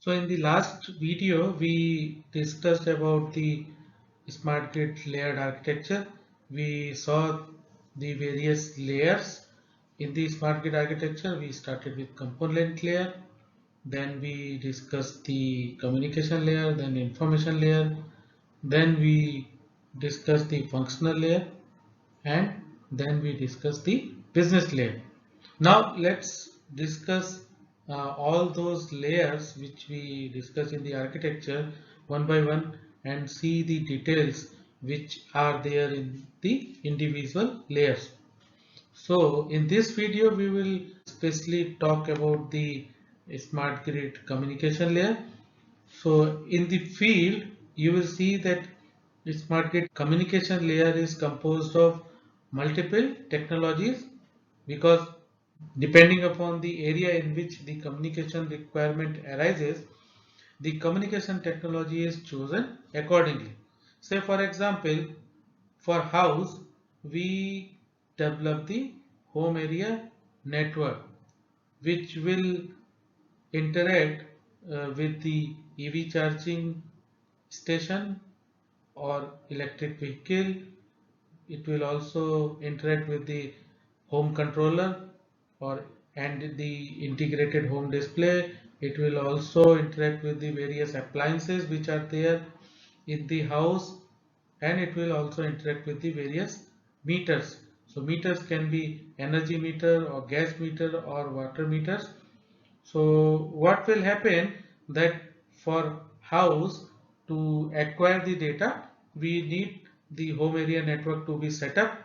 So in the last video, we discussed about the smart grid layered architecture. We saw the various layers in the smart grid architecture. We started with component layer, then we discussed the communication layer, then information layer, then we discussed the functional layer, and then we discuss the business layer. Now let's discuss all those layers which we discuss in the architecture one by one and see the details which are there in the individual layers. So in this video we will especially talk about the smart grid communication layer. So in the field, you will see that the smart grid communication layer is composed of multiple technologies, because depending upon the area in which the communication requirement arises, the communication technology is chosen accordingly. Say for example, for house, we develop the home area network, which will interact with the EV charging station or electric vehicle. It will also interact with the home controller or and the integrated home display. It will also interact with the various appliances which are there in the house, and it will also interact with the various meters. So meters can be energy meter or gas meter or water meters. So what will happen that for house to acquire the data, we need the home area network to be set up,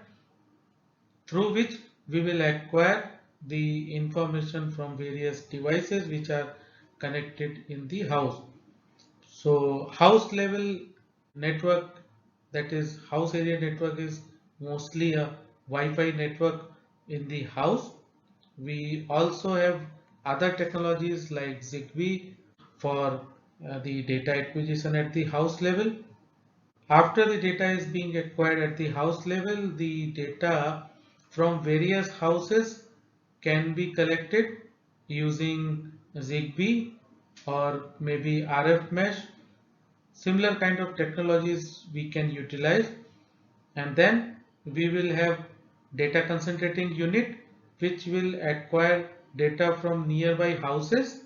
through which we will acquire the information from various devices which are connected in the house. So house level network, that is house area network, is mostly a Wi-Fi network in the house. We also have other technologies like Zigbee for the data acquisition at the house level. After the data is being acquired at the house level, the data from various houses can be collected using Zigbee or maybe RF mesh. Similar kind of technologies we can utilize, and then we will have data concentrating unit which will acquire data from nearby houses,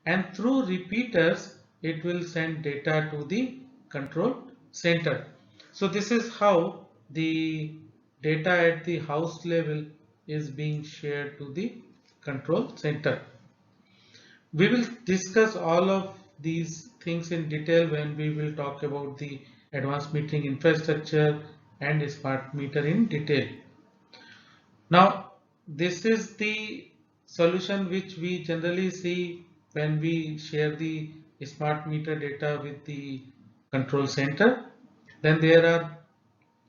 and through repeaters it will send data to the control center. So this is how the data at the house level is being shared to the control center. We will discuss all of these things in detail when we will talk about the advanced metering infrastructure and smart meter in detail. Now, this is the solution which we generally see when we share the smart meter data with the control center. Then there are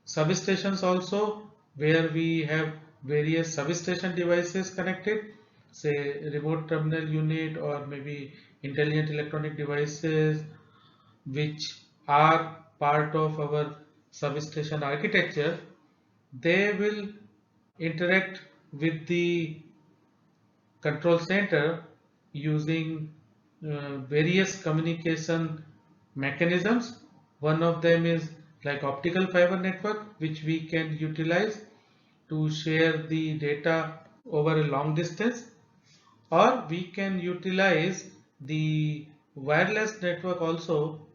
substations also, where we have various substation devices connected, say remote terminal unit or maybe intelligent electronic devices which are part of our substation architecture. They will interact with the control center using various communication mechanisms. One of them is like optical fiber network, which we can utilize to share the data over a long distance, or we can utilize the wireless network also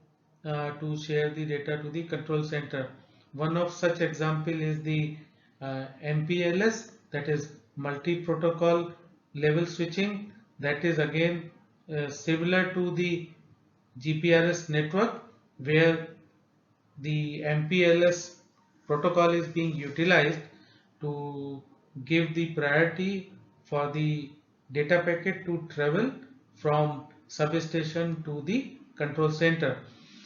to share the data to the control center. One of such example is the MPLS, that is multi-protocol level switching. That is again similar to the GPRS network, where the MPLS protocol is being utilized to give the priority for the data packet to travel from substation to the control center.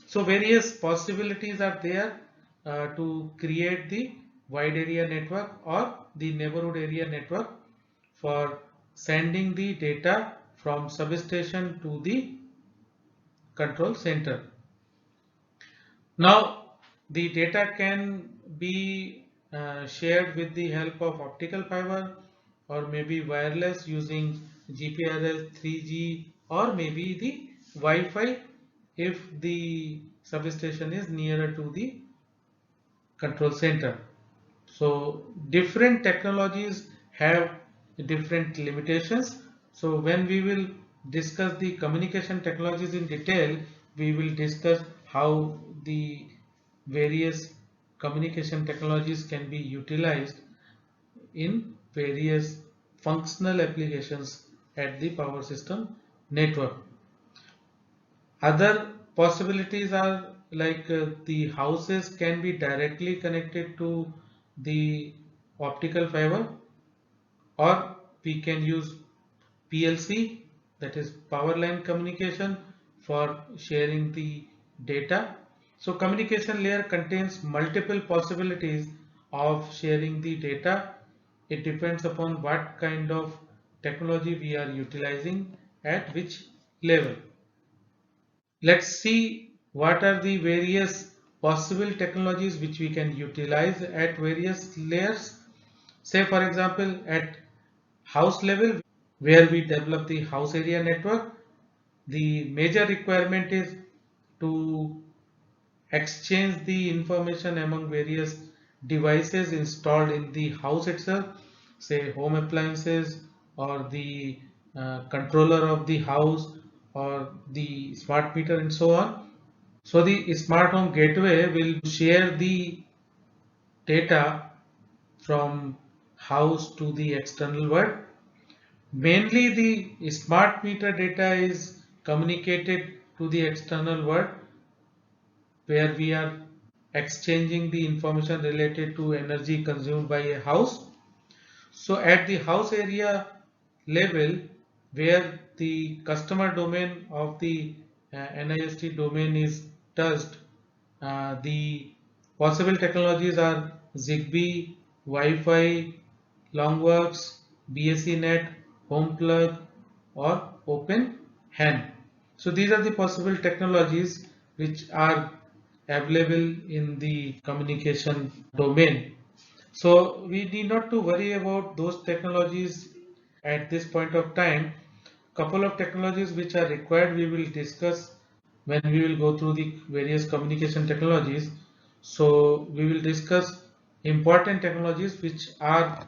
So various possibilities are there to create the wide area network or the neighborhood area network for sending the data from substation to the control center. Now, the data can be shared with the help of optical fiber or maybe wireless using GPRS 3G or maybe the Wi-Fi if the substation is nearer to the control center. So different technologies have different limitations. So when we will discuss the communication technologies in detail, we will discuss how the various communication technologies can be utilized in various functional applications at the power system network. Other possibilities are like the houses can be directly connected to the optical fiber, or we can use PLC, that is power line communication, for sharing the data. So communication layer contains multiple possibilities of sharing the data. It depends upon what kind of technology we are utilizing at which level. Let's see what are the various possible technologies which we can utilize at various layers. Say for example, at house level, where we develop the house area network, the major requirement is to exchange the information among various devices installed in the house itself, say home appliances or the controller of the house or the smart meter and so on. So the smart home gateway will share the data from house to the external world. Mainly the smart meter data is communicated to the external world, where we are exchanging the information related to energy consumed by a house. So at the house area level, where the customer domain of the NIST domain is touched, the possible technologies are ZigBee, Wi-Fi, Longworks, BSC Net, HomePlug, or OpenHAN. So these are the possible technologies which are available in the communication domain. So we need not to worry about those technologies at this point of time. Couple of technologies which are required we will discuss when we will go through the various communication technologies. So we will discuss important technologies which are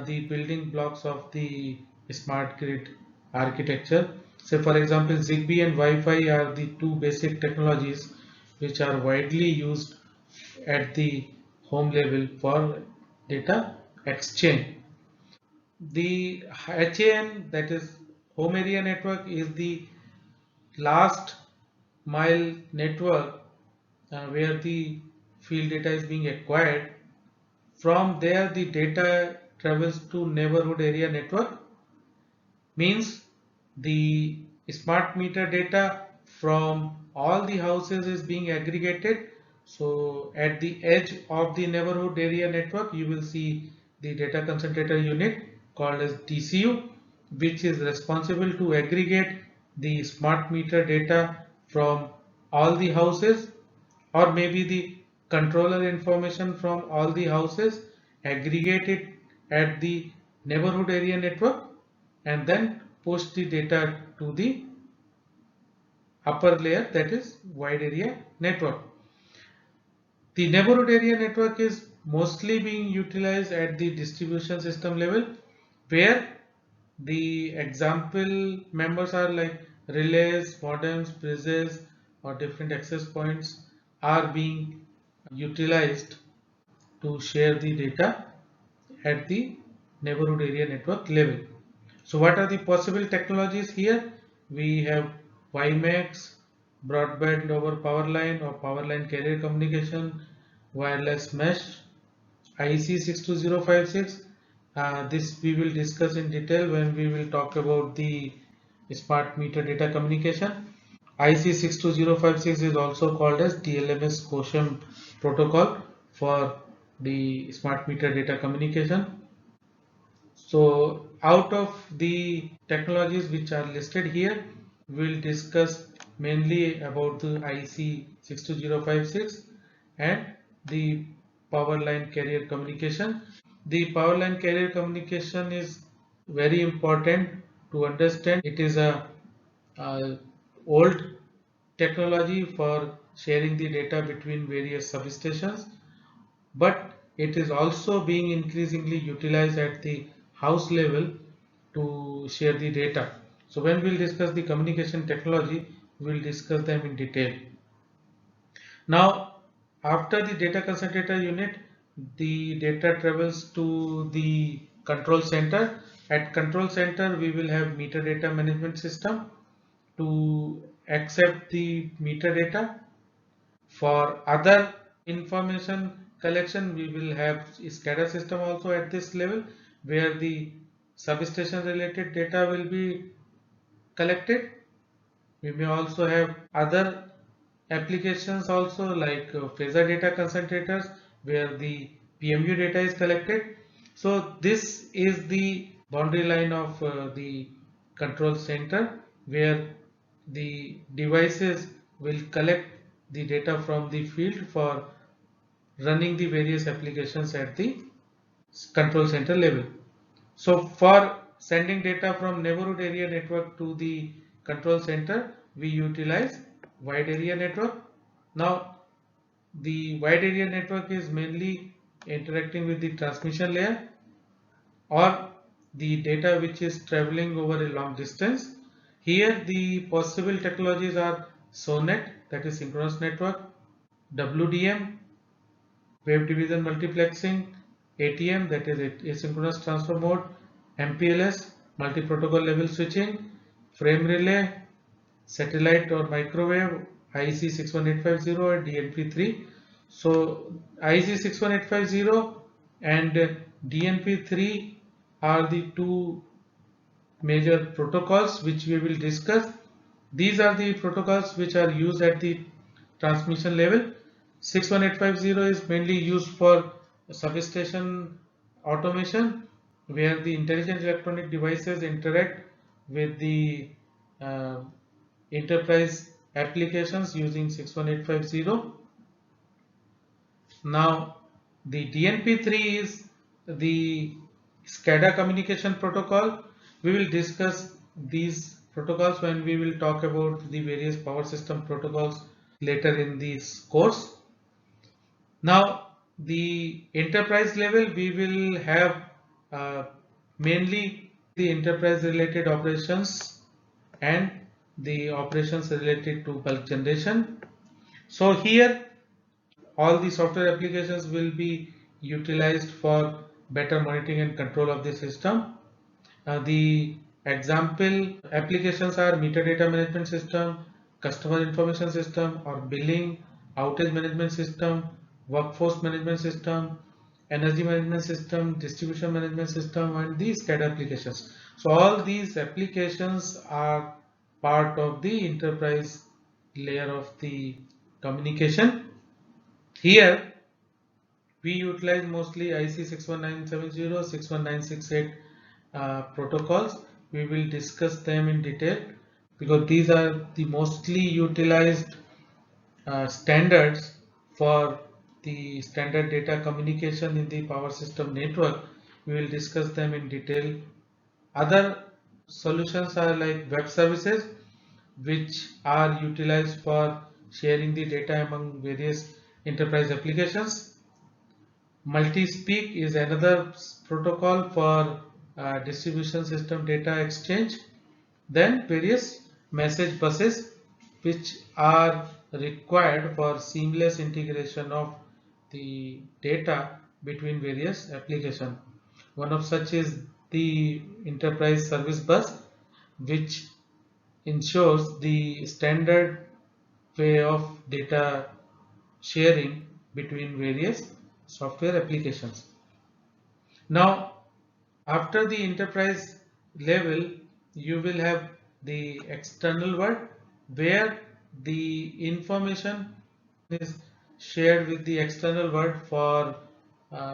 the building blocks of the smart grid architecture. So for example, ZigBee and Wi-Fi are the two basic technologies which are widely used at the home level for data exchange. The HAN, that is home area network, is the last mile network where the field data is being acquired. From there the data travels to neighborhood area network, means the smart meter data from all the houses is being aggregated. So at the edge of the neighborhood area network you will see the data concentrator unit called as DCU, which is responsible to aggregate the smart meter data from all the houses, or maybe the controller information from all the houses, aggregate it at the neighborhood area network, and then push the data to the upper layer, that is wide area network. The neighborhood area network is mostly being utilized at the distribution system level, where the example members are like relays, modems, bridges, or different access points are being utilized to share the data at the neighborhood area network level. So what are the possible technologies here? We have WiMAX, broadband over power line or power line carrier communication, wireless mesh, IEC62056. This we will discuss in detail when we will talk about the smart meter data communication. IEC62056 is also called as TLMS QoSHAM protocol for the smart meter data communication. So out of the technologies which are listed here, we'll discuss mainly about the IEC62056 and the power line carrier communication. The power line carrier communication is very important to understand. It is a old technology for sharing the data between various substations, but it is also being increasingly utilized at the house level to share the data. So when we'll discuss the communication technology, we'll discuss them in detail. Now, after the data concentrator unit, the data travels to the control center. At control center, we will have metadata management system to accept the metadata. For other information collection, we will have SCADA system also at this level, where the substation related data will be collected. We may also have other applications also like phasor data concentrators, where the PMU data is collected. So this is the boundary line of the control center, where the devices will collect the data from the field for running the various applications at the control center level. So for sending data from neighborhood area network to the control center, we utilize wide area network. Now the wide area network is mainly interacting with the transmission layer or the data which is traveling over a long distance. Here the possible technologies are SONET, that is synchronous network, WDM, wave division multiplexing, ATM, that is asynchronous transfer mode, MPLS, multi-protocol level switching, frame relay, satellite or microwave, IEC 61850 and DNP3. So IEC 61850 and DNP3 are the two major protocols which we will discuss. These are the protocols which are used at the transmission level. 61850 is mainly used for substation automation, where the intelligent electronic devices interact with the uh, enterprise applications using 61850. Now the DNP3 is the SCADA communication protocol. We will discuss these protocols when we will talk about the various power system protocols later in this course. Now the enterprise level, we will have uh, mainly the enterprise related operations and the operations related to bulk generation. So here all the software applications will be utilized for better monitoring and control of the system. The example applications are metadata management system, customer information system or billing, outage management system, workforce management system, energy management system, distribution management system, and these SCADA applications. So all these applications are part of the enterprise layer of the communication. Here we utilize mostly IC 61970, 61968 protocols. We will discuss them in detail because these are the mostly utilized standards for the standard data communication in the power system network. We will discuss them in detail. Other solutions are like web services, which are utilized for sharing the data among various enterprise applications. Multi-speak is another protocol for distribution system data exchange. Then various message buses which are required for seamless integration of the data between various applications. One of such is the enterprise service bus, which ensures the standard way of data sharing between various software applications. Now, after the enterprise level, you will have the external world where the information is shared with the external world for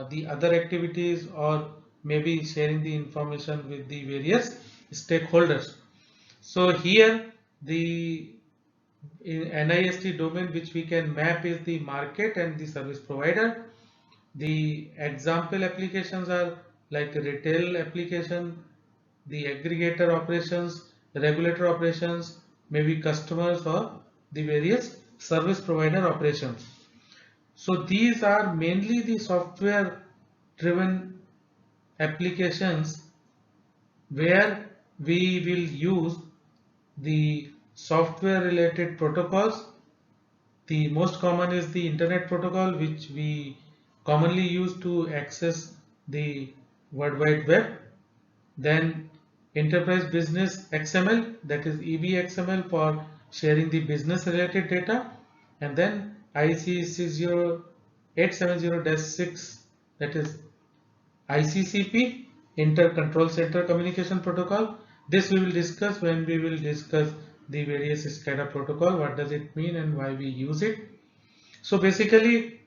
the other activities or maybe sharing the information with the various stakeholders. So here the NIST domain which we can map is the market and the service provider. The example applications are like retail application, the aggregator operations, regulator operations, maybe customers or the various service provider operations. So these are mainly the software driven applications where we will use the software related protocols. The most common is the internet protocol, which we commonly use to access the World Wide Web. Then enterprise business XML, that is EBXML, for sharing the business related data. And then IEC 60870-6, that is ICCP, Inter Control Center Communication Protocol. This we will discuss when we will discuss the various SCADA protocol, what does it mean and why we use it. So basically,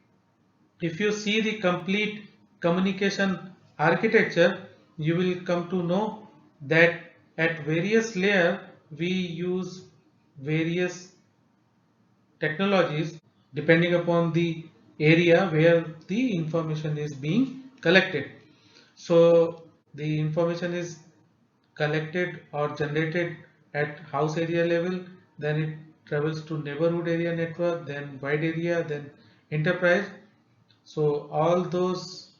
if you see the complete communication architecture, you will come to know that at various layer we use various technologies depending upon the area where the information is being collected. So the information is collected or generated at house area level, then it travels to neighborhood area network, then wide area, then enterprise. So all those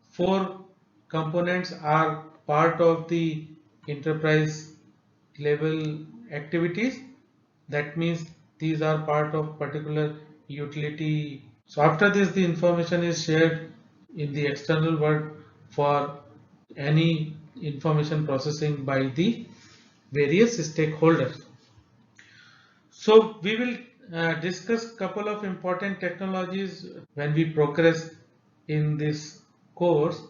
four components are part of the enterprise level activities. That means these are part of particular utility. So after this, the information is shared in the external world for any information processing by the various stakeholders. So we will discuss couple of important technologies when we progress in this course.